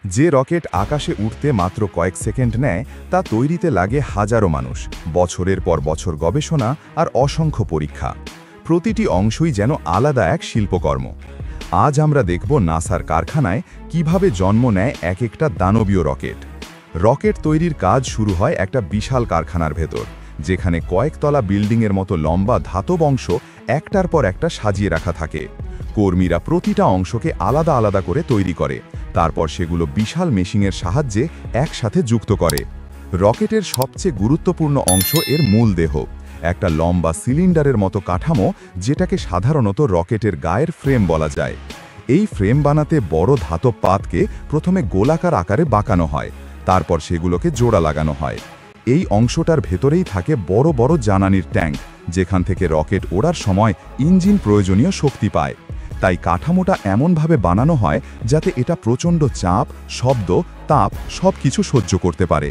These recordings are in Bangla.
যে রকেট আকাশে উঠতে মাত্র কয়েক সেকেন্ড নেয় তা তৈরিতে লাগে হাজারো মানুষ, বছরের পর বছর গবেষণা আর অসংখ্য পরীক্ষা। প্রতিটি অংশই যেন আলাদা এক শিল্পকর্ম। আজ আমরা দেখব নাসার কারখানায় কিভাবে জন্ম নেয় এক একটা দানবীয় রকেট। রকেট তৈরির কাজ শুরু হয় একটা বিশাল কারখানার ভেতর, যেখানে কয়েকতলা বিল্ডিংয়ের মতো লম্বা ধাতব অংশ একটার পর একটা সাজিয়ে রাখা থাকে। কর্মীরা প্রতিটা অংশকে আলাদা আলাদা করে তৈরি করে, তারপর সেগুলো বিশাল মেশিনের সাহায্যে একসাথে যুক্ত করে। রকেটের সবচেয়ে গুরুত্বপূর্ণ অংশ এর মূল দেহ, একটা লম্বা সিলিন্ডারের মতো কাঠামো, যেটাকে সাধারণত রকেটের গায়ের ফ্রেম বলা যায়। এই ফ্রেম বানাতে বড় ধাতব পাতকে প্রথমে গোলাকার আকারে বাঁকানো হয়, তারপর সেগুলোকে জোড়া লাগানো হয়। এই অংশটার ভেতরেই থাকে বড় বড় জ্বালানির ট্যাঙ্ক, যেখান থেকে রকেট ওড়ার সময় ইঞ্জিন প্রয়োজনীয় শক্তি পায়। তাই কাঠামোটা এমনভাবে বানানো হয় যাতে এটা প্রচণ্ড চাপ, শব্দ, তাপ সবকিছু সহ্য করতে পারে।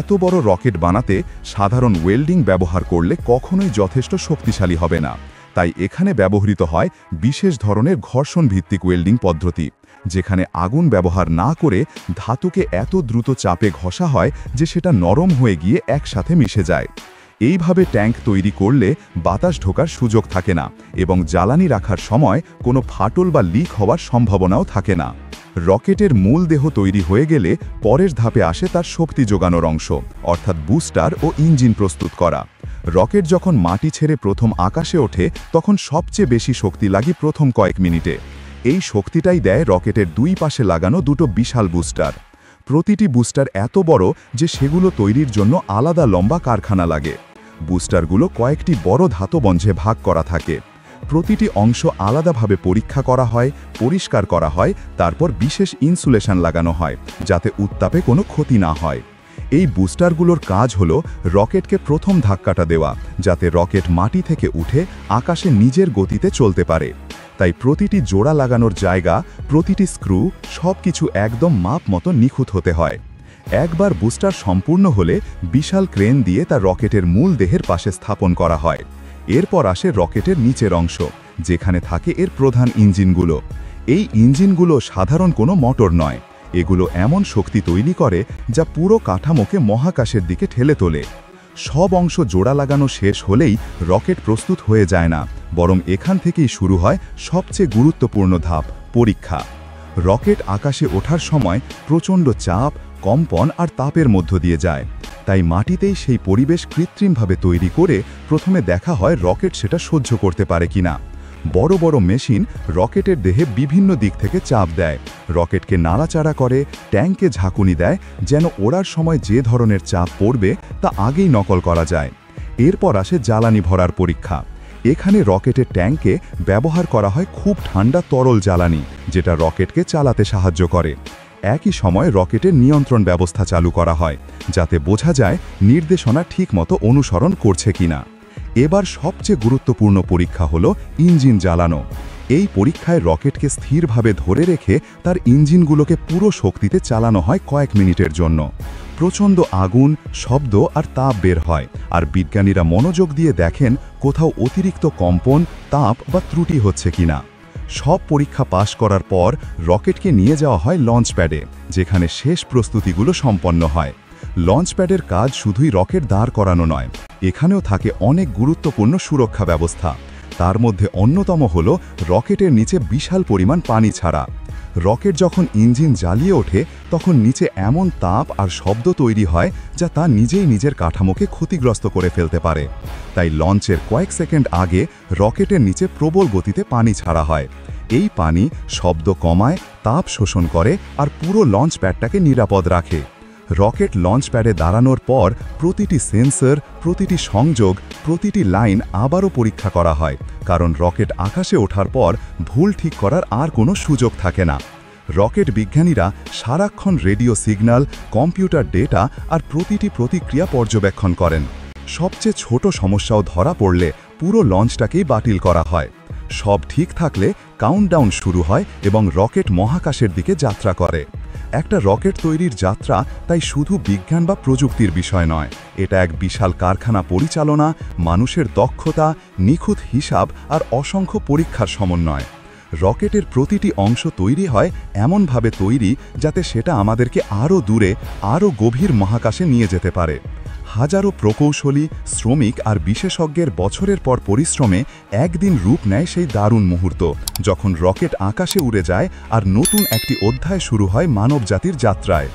এত বড় রকেট বানাতে সাধারণ ওয়েল্ডিং ব্যবহার করলে কখনোই যথেষ্ট শক্তিশালী হবে না। তাই এখানে ব্যবহৃত হয় বিশেষ ধরনের ঘর্ষণ ভিত্তিক ওয়েল্ডিং পদ্ধতি, যেখানে আগুন ব্যবহার না করে ধাতুকে এত দ্রুত চাপে ঘষা হয় যে সেটা নরম হয়ে গিয়ে একসাথে মিশে যায়। এইভাবে ট্যাঙ্ক তৈরি করলে বাতাস ঢোকার সুযোগ থাকে না এবং জ্বালানি রাখার সময় কোনো ফাটল বা লিক হওয়ার সম্ভাবনাও থাকে না। রকেটের মূল দেহ তৈরি হয়ে গেলে পরের ধাপে আসে তার শক্তি যোগানোর অংশ, অর্থাৎ বুস্টার ও ইঞ্জিন প্রস্তুত করা। রকেট যখন মাটি ছেড়ে প্রথম আকাশে ওঠে তখন সবচেয়ে বেশি শক্তি লাগে প্রথম কয়েক মিনিটে। এই শক্তিটাই দেয় রকেটের দুই পাশে লাগানো দুটো বিশাল বুস্টার। প্রতিটি বুস্টার এত বড় যে সেগুলো তৈরির জন্য আলাদা লম্বা কারখানা লাগে। বুস্টারগুলো কয়েকটি বড় ধাতবঞ্জে ভাগ করা থাকে। প্রতিটি অংশ আলাদাভাবে পরীক্ষা করা হয়, পরিষ্কার করা হয়, তারপর বিশেষ ইনসুলেশন লাগানো হয় যাতে উত্তাপে কোনো ক্ষতি না হয়। এই বুস্টারগুলোর কাজ হলো রকেটকে প্রথম ধাক্কাটা দেওয়া, যাতে রকেট মাটি থেকে উঠে আকাশে নিজের গতিতে চলতে পারে। তাই প্রতিটি জোড়া লাগানোর জায়গা, প্রতিটি স্ক্রু সবকিছু একদম মাপ মতো নিখুঁত হতে হয়। একবার বুস্টার সম্পূর্ণ হলে বিশাল ক্রেন দিয়ে তা রকেটের মূল দেহের পাশে স্থাপন করা হয়। এরপর আসে রকেটের নিচের অংশ, যেখানে থাকে এর প্রধান ইঞ্জিনগুলো। এই ইঞ্জিনগুলো সাধারণ কোনো মোটর নয়, এগুলো এমন শক্তি তৈরি করে যা পুরো কাঠামোকে মহাকাশের দিকে ঠেলে তোলে। সব অংশ জোড়া লাগানো শেষ হলেই রকেট প্রস্তুত হয়ে যায় না, বরং এখান থেকেই শুরু হয় সবচেয়ে গুরুত্বপূর্ণ ধাপ, পরীক্ষা। রকেট আকাশে ওঠার সময় প্রচণ্ড চাপ, কম্পন আর তাপের মধ্য দিয়ে যায়। তাই মাটিতেই সেই পরিবেশ কৃত্রিমভাবে তৈরি করে প্রথমে দেখা হয় রকেট সেটা সহ্য করতে পারে কিনা। বড় বড় মেশিন রকেটের দেহে বিভিন্ন দিক থেকে চাপ দেয়, রকেটকে নাড়াচাড়া করে, ট্যাঙ্কে ঝাঁকুনি দেয়, যেন ওড়ার সময় যে ধরনের চাপ পড়বে তা আগেই নকল করা যায়। এরপর আসে জ্বালানি ভরার পরীক্ষা। এখানে রকেটের ট্যাঙ্কে ব্যবহার করা হয় খুব ঠান্ডা তরল জ্বালানি, যেটা রকেটকে চালাতে সাহায্য করে। একই সময় রকেটের নিয়ন্ত্রণ ব্যবস্থা চালু করা হয়, যাতে বোঝা যায় নির্দেশনা ঠিকমতো অনুসরণ করছে কিনা। এবার সবচেয়ে গুরুত্বপূর্ণ পরীক্ষা হলো ইঞ্জিন জ্বালানো। এই পরীক্ষায় রকেটকে স্থিরভাবে ধরে রেখে তার ইঞ্জিনগুলোকে পুরো শক্তিতে চালানো হয় কয়েক মিনিটের জন্য। প্রচণ্ড আগুন, শব্দ আর তাপ বের হয়, আর বিজ্ঞানীরা মনোযোগ দিয়ে দেখেন কোথাও অতিরিক্ত কম্পন, তাপ বা ত্রুটি হচ্ছে কিনা। সব পরীক্ষা পাশ করার পর রকেটকে নিয়ে যাওয়া হয় লঞ্চ প্যাডে, যেখানে শেষ প্রস্তুতিগুলো সম্পন্ন হয়। লঞ্চ প্যাডের কাজ শুধুই রকেট দাঁড় করানো নয়, এখানেও থাকে অনেক গুরুত্বপূর্ণ সুরক্ষা ব্যবস্থা। তার মধ্যে অন্যতম হলো রকেটের নিচে বিশাল পরিমাণ পানি ছাড়া। রকেট যখন ইঞ্জিন জ্বালিয়ে ওঠে তখন নিচে এমন তাপ আর শব্দ তৈরি হয় যা তা নিজেই নিজের কাঠামোকে ক্ষতিগ্রস্ত করে ফেলতে পারে। তাই লঞ্চের কয়েক সেকেন্ড আগে রকেটের নিচে প্রবল গতিতে পানি ছাড়া হয়। এই পানি শব্দ কমায়, তাপ শোষণ করে আর পুরো লঞ্চ প্যাডটাকে নিরাপদ রাখে। রকেট লঞ্চ প্যাডে দাঁড়ানোর পর প্রতিটি সেন্সর, প্রতিটি সংযোগ, প্রতিটি লাইন আবারও পরীক্ষা করা হয়, কারণ রকেট আকাশে ওঠার পর ভুল ঠিক করার আর কোনো সুযোগ থাকে না। রকেট বিজ্ঞানীরা সারাক্ষণ রেডিও সিগন্যাল, কম্পিউটার ডেটা আর প্রতিটি প্রতিক্রিয়া পর্যবেক্ষণ করেন। সবচেয়ে ছোট সমস্যাও ধরা পড়লে পুরো লঞ্চটাকেই বাতিল করা হয়। সব ঠিক থাকলে কাউন্টডাউন শুরু হয় এবং রকেট মহাকাশের দিকে যাত্রা করে। একটা রকেট তৈরির যাত্রা তাই শুধু বিজ্ঞান বা প্রযুক্তির বিষয় নয়, এটা এক বিশাল কারখানা পরিচালনা, মানুষের দক্ষতা, নিখুঁত হিসাব আর অসংখ্য পরীক্ষার সমন্বয়। রকেটের প্রতিটি অংশ তৈরি হয় এমনভাবে তৈরি যাতে সেটা আমাদেরকে আরও দূরে, আরও গভীর মহাকাশে নিয়ে যেতে পারে। হাজারো প্রকৌশলী, শ্রমিক আর বিশেষজ্ঞের বছরের পর পরিশ্রমে একদিন রূপ নেয় সেই দারুণ মুহূর্ত, যখন রকেট আকাশে উড়ে যায় আর নতুন একটি অধ্যায় শুরু হয় মানবজাতির যাত্রায়।